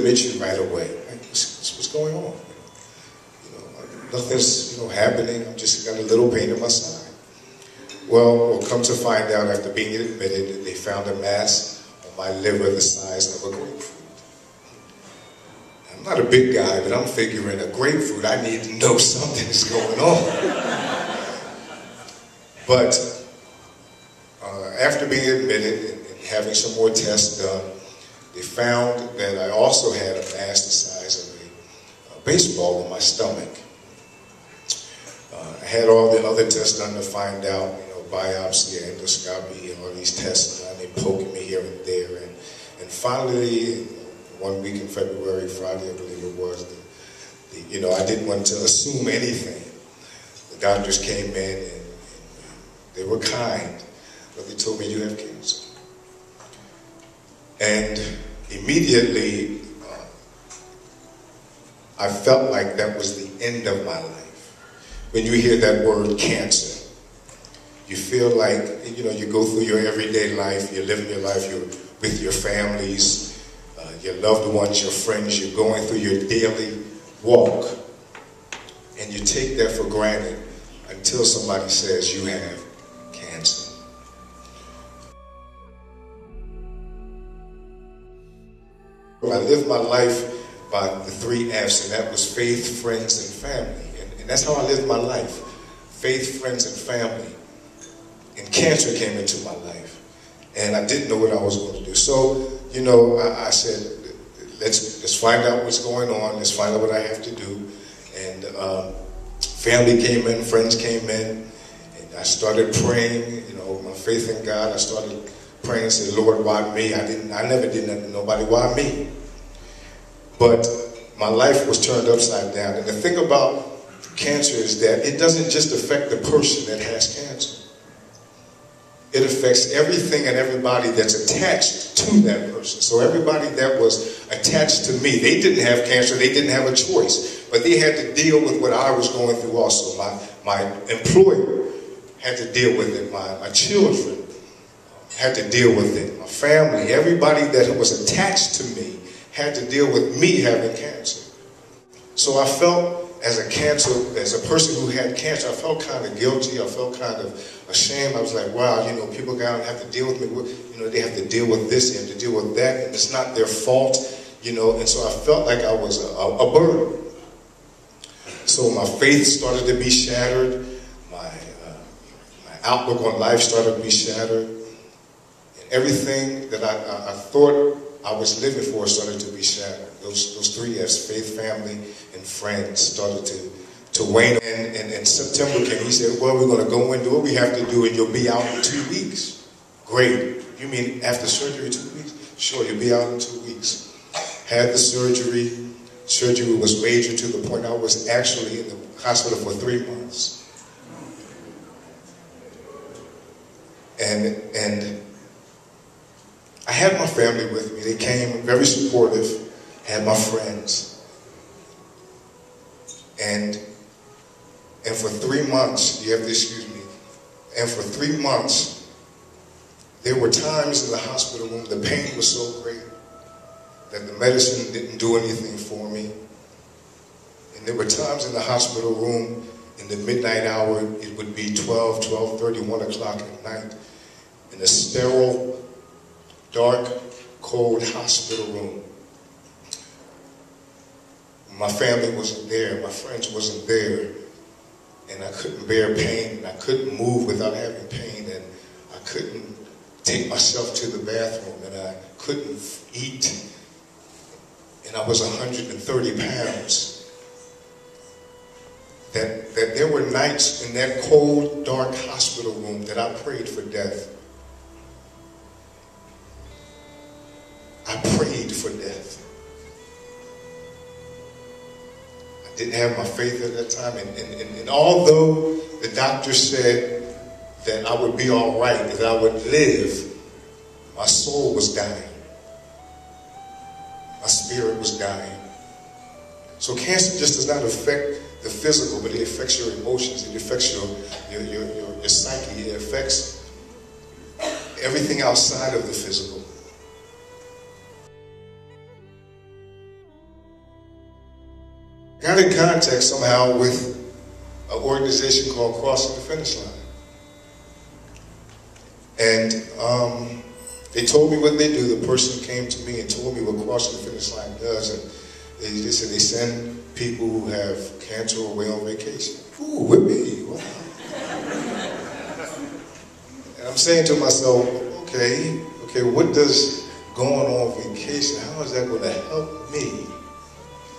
admit you right away. Like, what's going on? Nothing's happening. I'm just got a little pain in my side. Well, come to find out, after being admitted, they found a mass on my liver the size of a grapefruit. I'm not a big guy, but I'm figuring a grapefruit, I need to know something is going on. But after being admitted and having some more tests done, they found that I also had a mass the size of a baseball in my stomach. I had all the other tests done to find out, biopsy, endoscopy, and all these tests done. They poking me here and there, and finally, 1 week in February, Friday, I believe it was, I didn't want to assume anything. The doctors came in and they were kind, but they told me you have cancer. And immediately, I felt like that was the end of my life. When you hear that word cancer, you feel like, you go through your everyday life, you're living your life, you're with your families, your loved ones, your friends, you're going through your daily walk, and you take that for granted until somebody says you have cancer. I lived my life by the 3 F's, and that was faith, friends, and family. And that's how I lived my life. Faith, friends, and family. And cancer came into my life. And I didn't know what I was going to do. So, I said, let's find out what's going on. Let's find out what I have to do. And family came in, friends came in. And I started praying, my faith in God. I started praying and said, Lord, why me? I never did nothing to nobody. Why me? But my life was turned upside down. And the thing about cancer is that it doesn't just affect the person that has cancer. It affects everything and everybody that's attached to that person. So everybody that was attached to me, they didn't have cancer, they didn't have a choice. But they had to deal with what I was going through also. My employer had to deal with it. My children had to deal with it. My family, everybody that was attached to me had to deal with me having cancer. So I felt as a person who had cancer, I felt kind of guilty. I felt kind of ashamed. I was like, wow, people gotta have to deal with me. They have to deal with this, they have to deal with that, and it's not their fault, And so I felt like I was a burden. So my faith started to be shattered. My outlook on life started to be shattered. And everything that I thought I was living for started to be shattered. Those 3 F's, faith, family, and friends, started to wane. And in September came, he said, well, we're going to go and do what we have to do, and you'll be out in 2 weeks. Great. You mean after surgery 2 weeks? Sure, you'll be out in 2 weeks. Had the surgery. Surgery was major to the point I was actually in the hospital for 3 months. And I had my family with me. They came very supportive. Had my friends. And for 3 months, you have to excuse me, and for 3 months, there were times in the hospital room, the pain was so great that the medicine didn't do anything for me. And there were times in the hospital room, in the midnight hour, it would be 12, 12:30, 1 o'clock at night, in a sterile, dark, cold hospital room. My family wasn't there, my friends wasn't there, and I couldn't bear pain, and I couldn't move without having pain, and I couldn't take myself to the bathroom, and I couldn't eat, and I was 130 pounds. That there were nights in that cold, dark hospital room that I prayed for death. I prayed for death. I didn't have my faith at that time, and although the doctor said that I would be all right, that I would live, my soul was dying. My spirit was dying. So cancer just does not affect the physical, but it affects your emotions, it affects your psyche, it affects everything outside of the physical. got in contact somehow with an organization called Crossing the Finish Line. And they told me what they do. The person came to me and told me what Crossing the Finish Line does. And they said they send people who have cancer away on vacation. Ooh, with me, wow. And I'm saying to myself, okay, what does going on vacation, how is that going to help me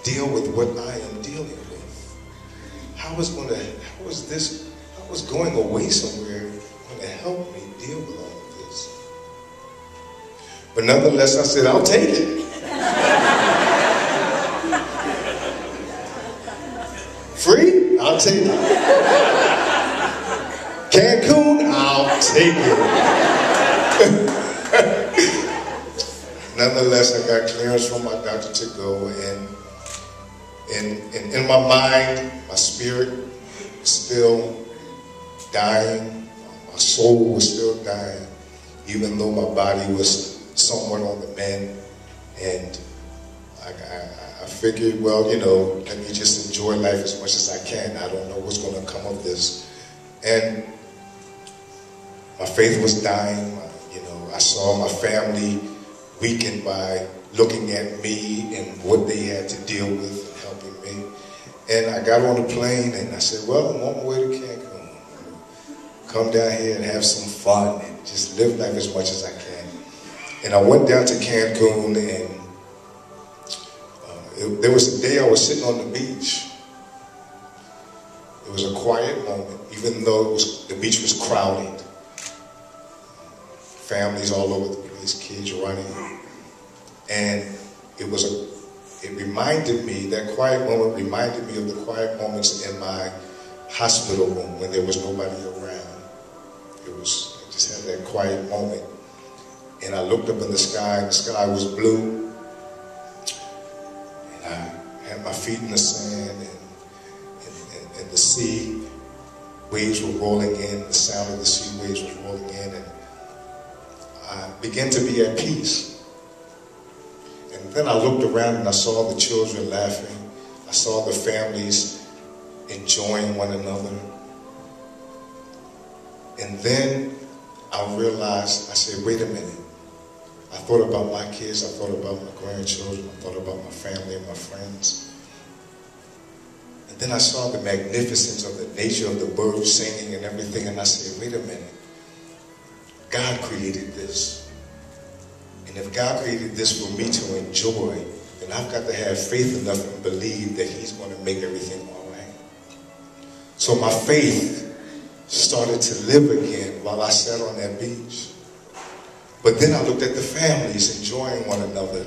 deal with what I am dealing with? How is going away somewhere going to help me deal with all of this? But nonetheless, I said, I'll take it. Free? I'll take it. Cancun? I'll take it. Nonetheless, I got clearance from my doctor to go, and in my mind, my spirit was still dying, my soul was still dying, even though my body was somewhat on the mend. And I figured, well, let me just enjoy life as much as I can. I don't know what's going to come of this. And my faith was dying. I saw my family weakened by looking at me and what they had to deal with and helping me. And I got on the plane and I said, well, I'm on my way to Cancun. Come down here and have some fun and just live life as much as I can. And I went down to Cancun, and there was a day I was sitting on the beach. It was a quiet moment, even though the beach was crowded. Families all over the place, kids running. And that quiet moment reminded me of the quiet moments in my hospital room when there was nobody around. I just had that quiet moment. And I looked up in the sky, and the sky was blue. And I had my feet in the sand, and the sea waves were rolling in, the sound of the sea waves was rolling in, and I began to be at peace. And then I looked around and I saw the children laughing. I saw the families enjoying one another. And then I realized, I said, wait a minute. I thought about my kids, I thought about my grandchildren, I thought about my family and my friends. And then I saw the magnificence of the nature of the birds singing and everything, and I said, wait a minute. God created this. And if God created this for me to enjoy, then I've got to have faith enough and believe that He's going to make everything all right. So my faith started to live again while I sat on that beach. But then I looked at the families enjoying one another.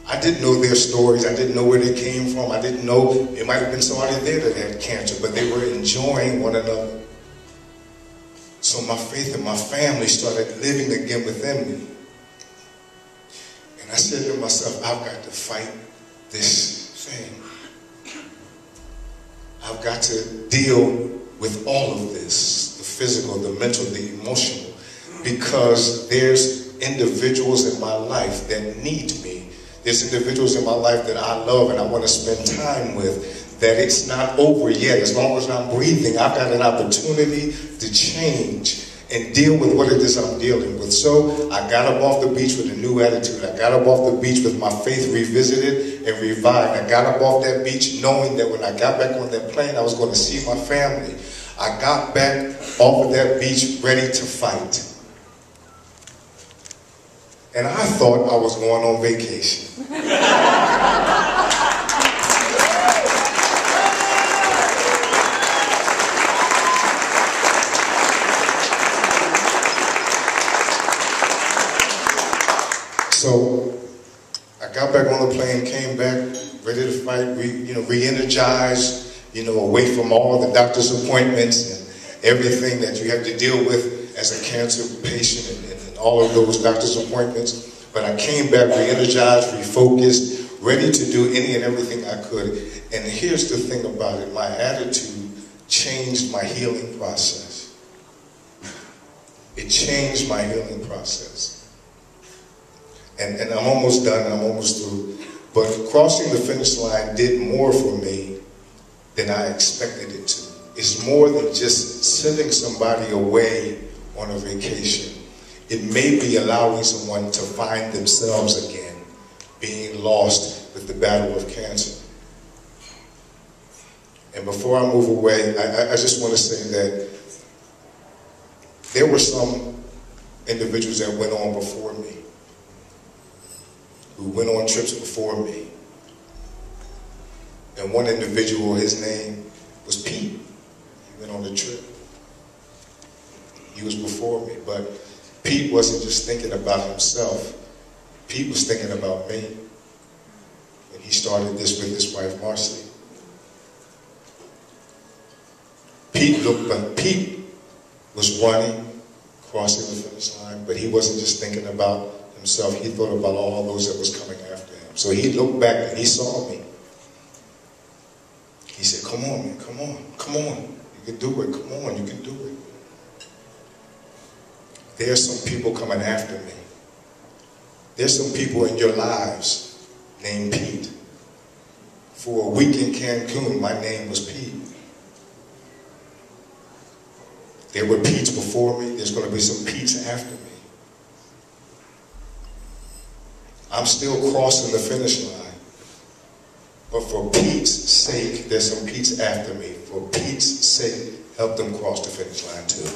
I didn't know their stories. I didn't know where they came from. I didn't know, it might have been somebody there that had cancer, but they were enjoying one another. So my faith and my family started living again within me. And I said to myself, I've got to fight this thing. I've got to deal with all of this, the physical, the mental, the emotional, because there's individuals in my life that need me. There's individuals in my life that I love and I want to spend time with, that it's not over yet. As long as I'm breathing, I've got an opportunity to change and deal with what it is I'm dealing with. So I got up off the beach with a new attitude. I got up off the beach with my faith revisited and revived. I got up off that beach knowing that when I got back on that plane, I was going to see my family. I got back off of that beach ready to fight. And I thought I was going on vacation. So I got back on the plane, came back, ready to fight, re-energized, away from all the doctor's appointments and everything that you have to deal with as a cancer patient and all of those doctor's appointments. But I came back re-energized, refocused, ready to do any and everything I could. And here's the thing about it. My attitude changed my healing process. It changed my healing process. And I'm almost done. I'm almost through. But crossing the finish line did more for me than I expected it to. It's more than just sending somebody away on a vacation. It may be allowing someone to find themselves again, being lost with the battle of cancer. And before I move away, I just want to say that there were some individuals that went on before me, who went on trips before me. And one individual, his name was Pete. He went on a trip. He was before me, but Pete wasn't just thinking about himself. Pete was thinking about me. And he started this with his wife, Marcy. Pete was running, crossing the finish line, but he wasn't just thinking about himself. He thought about all those that was coming after him. So he looked back and he saw me. He said, come on, man, come on, come on. You can do it, come on, you can do it. There's some people coming after me. There's some people in your lives named Pete. For a week in Cancun, my name was Pete. There were Pete's before me. There's going to be some Pete's after me. I'm still crossing the finish line. But for Pete's sake, there's some Pete's after me. For Pete's sake, help them cross the finish line too.